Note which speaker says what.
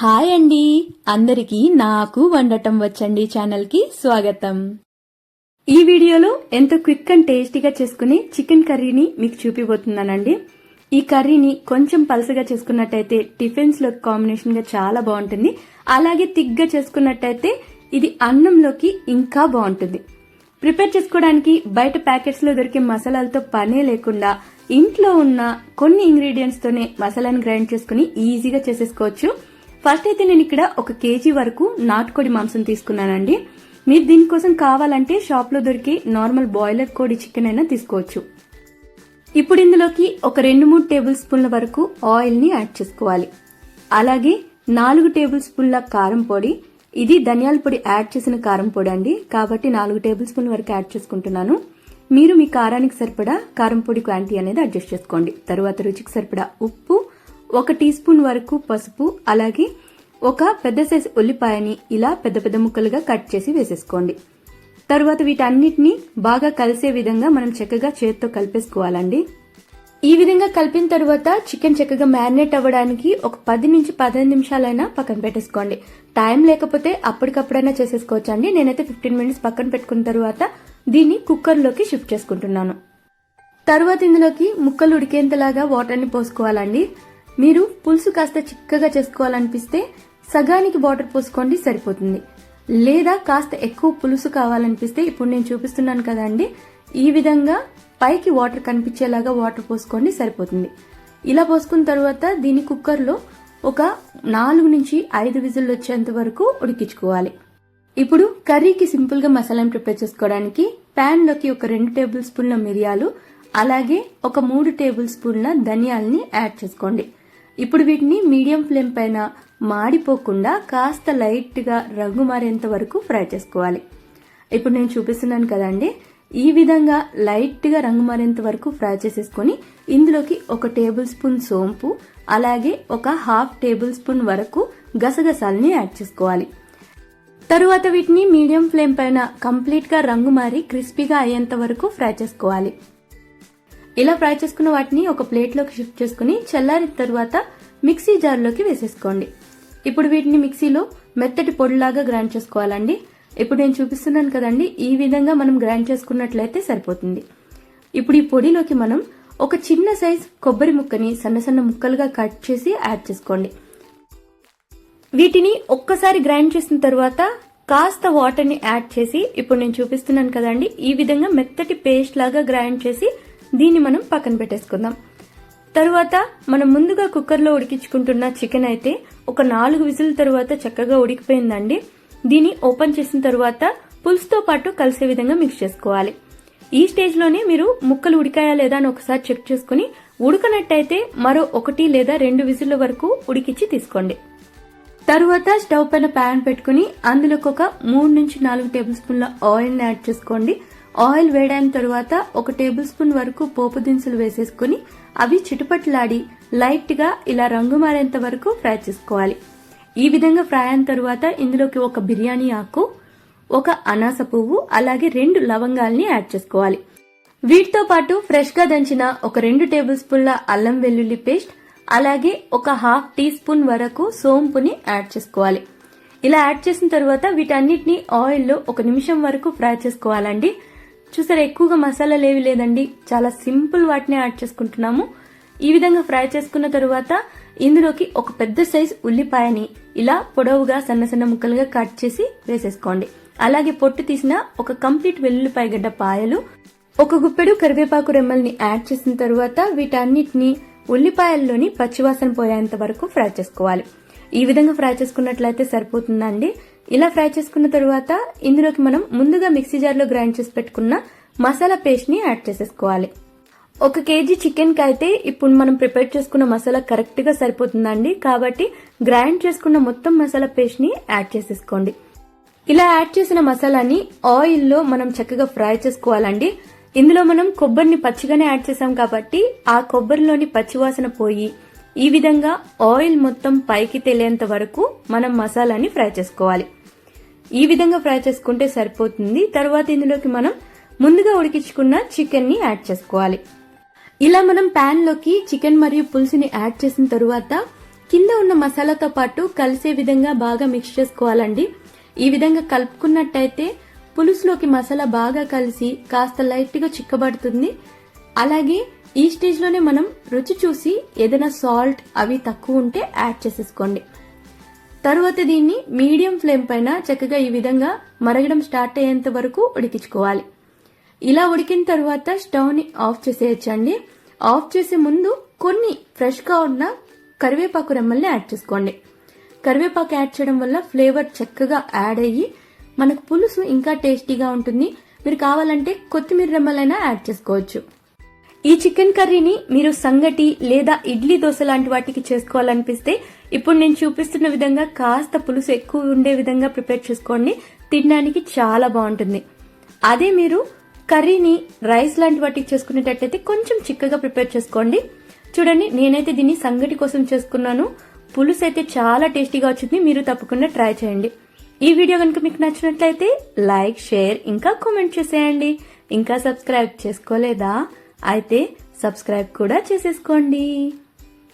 Speaker 1: Hi అండి, అందరికీ నాకు వండటం వచ్చండి ఛానల్కి స్వాగతం. ఈ వీడియోలో ఎంతో క్విక్ అండ్ టేస్టీగా చేసుకునే చికెన్ కర్రీని మీకు చూపిపోతున్నానండి. ఈ కర్రీని కొంచెం పలసగా చేసుకున్నట్టయితే టిఫిన్స్ లో కాంబినేషన్ గా చాలా బాగుంటుంది. అలాగే తిగ్గా చేసుకున్నట్టయితే ఇది అన్నంలోకి ఇంకా బాగుంటుంది. ప్రిపేర్ చేసుకోవడానికి బయట ప్యాకెట్స్ లో దొరికే మసాలాలతో పనే లేకుండా ఇంట్లో ఉన్న కొన్ని ఇంగ్రీడియంట్స్ తోనే మసాలాను గ్రైండ్ చేసుకుని ఈజీగా చేసేసుకోవచ్చు. ఫస్ట్ అయితే నేను ఇక్కడ 1 కేజీ వరకు నాటుకోడి మాంసం తీసుకున్నానండి. మీరు దీనికోసం కావాలంటే షాప్ లో దొరికే నార్మల్ బాయిలర్ కోడి చికెన్ అయినా తీసుకోవచ్చు. ఇప్పుడు ఇందులోకి ఒక 2-3 టేబుల్ స్పూన్ల వరకు ఆయిల్ ని యాడ్ చేసుకోవాలి. అలాగే 4 టేబుల్ స్పూన్ల కారం పొడి, ఇది ధనియాల పొడి యాడ్ చేసిన కారం పొడి అండి, కాబట్టి 4 టేబుల్ స్పూన్ల వరకు యాడ్ చేసుకుంటున్నాను. మీరు మీ కారానికి సరిపడా కారం పొడి క్వాంటిటీ అనేది అడ్జస్ట్ చేసుకోండి. తరువాత రుచికి సరిపడా ఉప్పు, 1 టీ స్పూన్ వరకు పసుపు, అలాగే ఒక పెద్ద సైజు ఉల్లిపాయని ఇలా పెద్ద పెద్ద ముక్కలుగా కట్ చేసి వేసేసుకోండి. తరువాత వీటన్నిటిని బాగా కలిసే విధంగా మనం చక్కగా చేత్తో కలిపేసుకోవాలండి. ఈ విధంగా కలిపిన తర్వాత చికెన్ చక్కగా మ్యారినేట్ అవ్వడానికి ఒక 10 నుంచి 15 నిమిషాలైనా పక్కన పెట్టేసుకోండి. టైం లేకపోతే అప్పటికప్పుడైనా చేసేసుకోవచ్చండి. నేనైతే 15 మినిట్స్ పక్కన పెట్టుకున్న తర్వాత దీన్ని కుక్కర్ లోకి షిఫ్ట్ చేసుకుంటున్నాను. తర్వాత ఇందులోకి ముక్కలు ఉడికేంతలాగా వాటర్ ని పోసుకోవాలండి. మీరు పులుసు కాస్త చిక్కగా చేసుకోవాలనిపిస్తే సగానికి వాటర్ పోసుకోండి, సరిపోతుంది. లేదా కాస్త ఎక్కువ పులుసు కావాలనిపిస్తే ఇప్పుడు నేను చూపిస్తున్నాను కదండి, ఈ విధంగా పైకి వాటర్ కనిపించేలాగా వాటర్ పోసుకోండి, సరిపోతుంది. ఇలా పోసుకున్న తర్వాత దీని కుక్కర్ లో ఒక 4 నుంచి 5 విజిల్లు వచ్చేంత వరకు ఉడికించుకోవాలి. ఇప్పుడు కర్రీకి సింపుల్ గా మసాలాను ప్రిపేర్ చేసుకోవడానికి పాన్ లోకి ఒక 2 టేబుల్ స్పూన్ల మిరియాలు, అలాగే ఒక 3 టేబుల్ స్పూన్ల ధనియాలని యాడ్ చేసుకోండి. ఇప్పుడు వీటిని మీడియం ఫ్లేమ్ పైన మాడిపోకుండా కాస్త లైట్ గా రంగు మారేంత వరకు ఫ్రై చేసుకోవాలి. ఇప్పుడు నేను చూపిస్తున్నాను కదండి, ఈ విధంగా లైట్ గా రంగు మారేంత వరకు ఫ్రై చేసేసుకుని ఇందులోకి 1 టేబుల్ స్పూన్ సోంపు, అలాగే ఒక 1/2 టేబుల్ స్పూన్ వరకు గసగసాలని యాడ్ చేసుకోవాలి. తరువాత వీటిని మీడియం ఫ్లేమ్ పైన కంప్లీట్ గా రంగు మారి క్రిస్పీగా అయ్యేంత వరకు ఫ్రై చేసుకోవాలి. ఇలా ఫ్రై చేసుకున్న వాటిని ఒక ప్లేట్ లోకి షిఫ్ట్ చేసుకుని చల్లారిన తర్వాత మిక్సీ జార్ లోకి వేసేసుకోండి. ఇప్పుడు వీటిని మిక్సీలో మెత్తటి పొడిలాగా గ్రైండ్ చేసుకోవాలండి. ఇప్పుడు నేను చూపిస్తున్నాను కదండి, ఈ విధంగా మనం గ్రైండ్ చేసుకున్నట్లయితే సరిపోతుంది. ఇప్పుడు ఈ పొడిలోకి మనం ఒక చిన్న సైజ్ కొబ్బరి ముక్కని సన్న సన్న ముక్కలుగా కట్ చేసి యాడ్ చేసుకోండి. వీటిని ఒక్కసారి గ్రైండ్ చేసిన తర్వాత కాస్త వాటర్ ని యాడ్ చేసి ఇప్పుడు నేను చూపిస్తున్నాను కదండి, ఈ విధంగా మెత్తటి పేస్ట్ లాగా గ్రైండ్ చేసి దీన్ని మనం పక్కన పెట్టేసుకుందాం. తరువాత మనం ముందుగా కుక్కర్ లో ఉడికించుకుంటున్న చికెన్ అయితే ఒక 4 విజిల్ తరువాత చక్కగా ఉడికిపోయిందండి. దీన్ని ఓపెన్ చేసిన తరువాత పులుసుతో పాటు కలిసే విధంగా మిక్స్ చేసుకోవాలి. ఈ స్టేజ్ లోనే మీరు ముక్కలు ఉడికాయా లేదా అని ఒకసారి చెక్ చేసుకుని ఉడకనట్టయితే మరో 1 లేదా 2 విజిల్ల వరకు ఉడికించి తీసుకోండి. తరువాత స్టవ్ పైన ప్యాన్ పెట్టుకుని అందులోకి ఒక 3 నుంచి 4 టేబుల్ స్పూన్ల ఆయిల్ ని యాడ్ చేసుకోండి. ఆయిల్ వేడైన తరువాత 1 టేబుల్ స్పూన్ వరకు పోపు దినుసులు వేసేసుకుని అవి చిటుపట్లాడి లైట్ గా ఇలా రంగు మారేంత వరకు ఫ్రై చేసుకోవాలి. ఈ విధంగా ఫ్రై అయిన తరువాత ఇందులోకి ఒక బిర్యానీ ఆకు, ఒక అనాస పువ్వు, అలాగే 2 లవంగాల్ని యాడ్ చేసుకోవాలి. వీటితో పాటు ఫ్రెష్ గా దంచిన ఒక 2 టేబుల్ స్పూన్ల అల్లం వెల్లుల్లి పేస్ట్, అలాగే ఒక 1/2 టీ స్పూన్ వరకు సోంపుని యాడ్ చేసుకోవాలి. ఇలా యాడ్ చేసిన తర్వాత వీటన్నిటిని ఆయిల్లో 1 నిమిషం వరకు ఫ్రై చేసుకోవాలండి. చూసారా, ఎక్కువగా మసాలాలు ఏవి లేదండి, చాలా సింపుల్ వాటిని యాడ్ చేసుకుంటున్నాము. ఈ విధంగా ఫ్రై చేసుకున్న తరువాత ఇందులోకి ఒక పెద్ద సైజ్ ఉల్లిపాయని ఇలా పొడవుగా సన్న సన్న ముక్కలుగా కట్ చేసి వేసేసుకోండి. అలాగే పొట్టు తీసిన ఒక కంప్లీట్ వెల్లుల్లిపాయ గడ్డ పాయలు, ఒక గుప్పెడు కరివేపాకు రెమ్మల్ని యాడ్ చేసిన తరువాత వీటన్నిటిని ఉల్లిపాయల్లోని పచ్చివాసన పోయేంత వరకు ఫ్రై చేసుకోవాలి. ఈ విధంగా ఫ్రై చేసుకున్నట్లయితే సరిపోతుందండి. ఇలా ఫ్రై చేసుకున్న తరువాత ఇందులోకి మనం ముందుగా మిక్సీ జార్ లో గ్రైండ్ చేసి పెట్టుకున్న మసాలా పేస్ట్ ని యాడ్ చేసేసుకోవాలి. 1 కేజీ చికెన్ కి అయితే ఇప్పుడు మనం ప్రిపేర్ చేసుకున్న మసాలా కరెక్ట్ గా సరిపోతుందండి, కాబట్టి గ్రైండ్ చేసుకున్న మొత్తం మసాలా పేస్ట్ ని యాడ్ చేసేసుకోండి. ఇలా యాడ్ చేసిన మసాలాని ఆయిల్ లో మనం చక్కగా ఫ్రై చేసుకోవాలండి. ఇందులో మనం కొబ్బరిని పచ్చిగానే యాడ్ చేసాం కాబట్టి ఆ కొబ్బరిలోని పచ్చివాసన పోయి ఈ విధంగా ఆయిల్ మొత్తం పైకి తేలేంత వరకు మనం మసాలాని ఫ్రై చేసుకోవాలి. ఈ విధంగా ఫ్రై చేసుకుంటే సరిపోతుంది. తర్వాత ఇందులోకి మనం ముందుగా ఉడికించుకున్న చికెన్ ని యాడ్ చేసుకోవాలి. ఇలా మనం పాన్ లోకి చికెన్ మరియు పులుసుని యాడ్ చేసిన తరువాత కింద ఉన్న మసాలాతో పాటు కలిసే విధంగా బాగా మిక్స్ చేసుకోవాలండి. ఈ విధంగా కలుపుకున్నట్టయితే పులుసులోకి మసాలా బాగా కలిసి కాస్త లైట్ గా చిక్కబడుతుంది. అలాగే ఈ స్టేజ్ లోనే మనం రుచి చూసి ఏదైనా సాల్ట్ అవి తక్కువ ఉంటే యాడ్ చేసేసుకోండి. తరువాత దీన్ని మీడియం ఫ్లేమ్ పైన చక్కగా ఈ విధంగా మరగడం స్టార్ట్ అయ్యేంత వరకు ఉడికించుకోవాలి. ఇలా ఉడికిన తర్వాత స్టవ్ ని ఆఫ్ చేసేయచ్చండి. ఆఫ్ చేసే ముందు కొన్ని ఫ్రెష్ గా ఉన్న కరివేపాకు రెమ్మల్ని యాడ్ చేసుకోండి. కరివేపాకు యాడ్ చేయడం వల్ల ఫ్లేవర్ చక్కగా యాడ్ అయ్యి మనకు పులుసు ఇంకా టేస్టీగా ఉంటుంది. మీరు కావాలంటే కొత్తిమీర రెమ్మలైనా యాడ్ చేసుకోవచ్చు. ఈ చికెన్ కర్రీని మీరు సంగటి లేదా ఇడ్లీ దోశ లాంటి వాటికి చేసుకోవాలనిపిస్తే ఇప్పుడు నేను చూపిస్తున్న విధంగా కాస్త పులుసు ఎక్కువ ఉండే విధంగా ప్రిపేర్ చేసుకోండి. తినడానికి చాలా బాగుంటుంది. అదే మీరు కర్రీని రైస్ లాంటి వాటికి చేసుకునేటట్టయితే కొంచెం చిక్కగా ప్రిపేర్ చేసుకోండి. చూడండి, నేనైతే దీన్ని సంగటి కోసం చేసుకున్నాను. పులుసు అయితే చాలా టేస్టీగా వచ్చింది. మీరు తప్పకుండా ట్రై చేయండి. ఈ వీడియో కనుక మీకు నచ్చినట్లయితే లైక్, షేర్ ఇంకా కామెంట్ చేసేయండి. ఇంకా సబ్స్క్రైబ్ చేసుకోలేదా? అయితే సబ్స్క్రైబ్ కూడా చేసేసుకోండి.